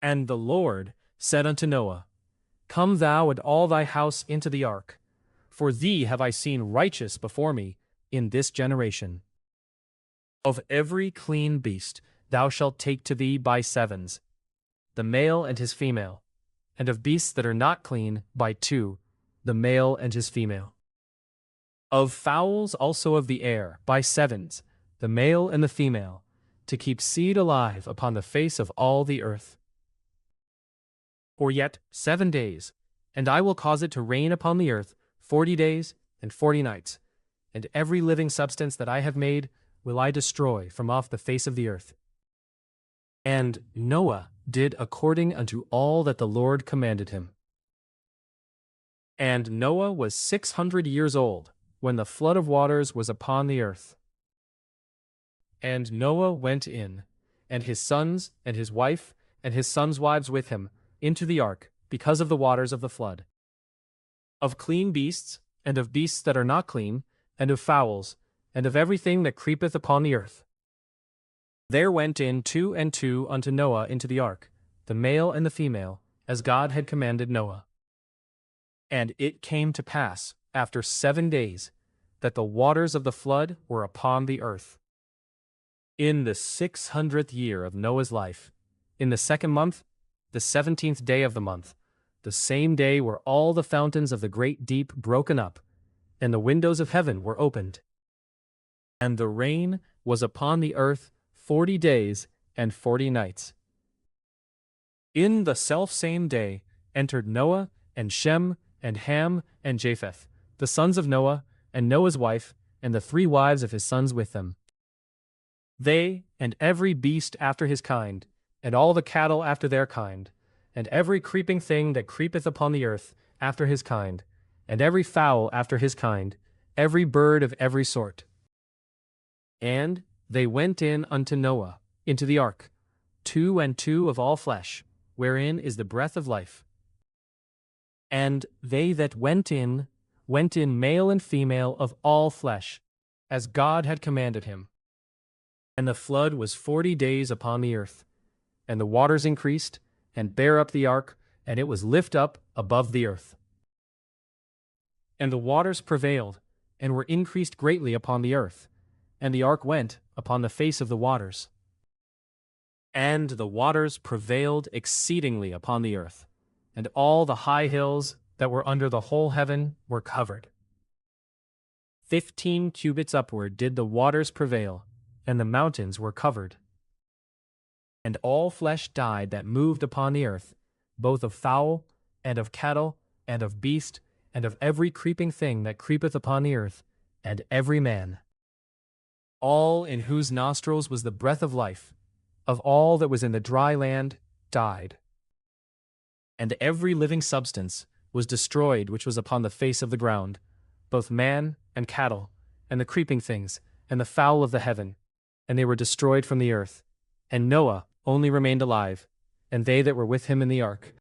And the Lord said unto Noah, Come thou and all thy house into the ark, for thee have I seen righteous before me in this generation. Of every clean beast thou shalt take to thee by sevens, the male and his female, and of beasts that are not clean by two, the male and his female. Of fowls also of the air by sevens, the male and the female, to keep seed alive upon the face of all the earth. For yet 7 days, and I will cause it to rain upon the earth 40 days and 40 nights, and every living substance that I have made will I destroy from off the face of the earth. And Noah did according unto all that the Lord commanded him. And Noah was 600 years old when the flood of waters was upon the earth. And Noah went in, and his sons, and his wife, and his sons' wives with him, into the ark, because of the waters of the flood. Of clean beasts, and of beasts that are not clean, and of fowls, and of everything that creepeth upon the earth. There went in 2 and 2 unto Noah into the ark, the male and the female, as God had commanded Noah. And it came to pass, after 7 days, that the waters of the flood were upon the earth. In the 600th year of Noah's life, in the 2nd month, the 17th day of the month, the same day were all the fountains of the great deep broken up, and the windows of heaven were opened. And the rain was upon the earth 40 days and 40 nights. In the selfsame day entered Noah and Shem and Ham and Japheth, the sons of Noah, and Noah's wife, and the 3 wives of his sons with them. They, and every beast after his kind, and all the cattle after their kind, and every creeping thing that creepeth upon the earth after his kind, and every fowl after his kind, every bird of every sort. And they went in unto Noah into the ark, 2 and 2 of all flesh, wherein is the breath of life. And they that went in male and female of all flesh, as God had commanded him. And the flood was 40 days upon the earth, and the waters increased, and bare up the ark, and it was lift up above the earth. And the waters prevailed, and were increased greatly upon the earth, and the ark went upon the face of the waters. And the waters prevailed exceedingly upon the earth, and all the high hills that were under the whole heaven were covered. 15 cubits upward did the waters prevail, and the mountains were covered. And all flesh died that moved upon the earth, both of fowl, and of cattle, and of beast, and of every creeping thing that creepeth upon the earth, and every man. All in whose nostrils was the breath of life, of all that was in the dry land, died. And every living substance was destroyed which was upon the face of the ground, both man and cattle, and the creeping things, and the fowl of the heaven, and they were destroyed from the earth. And Noah only remained alive, and they that were with him in the ark.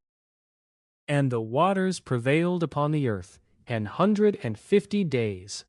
And the waters prevailed upon the earth 150 days.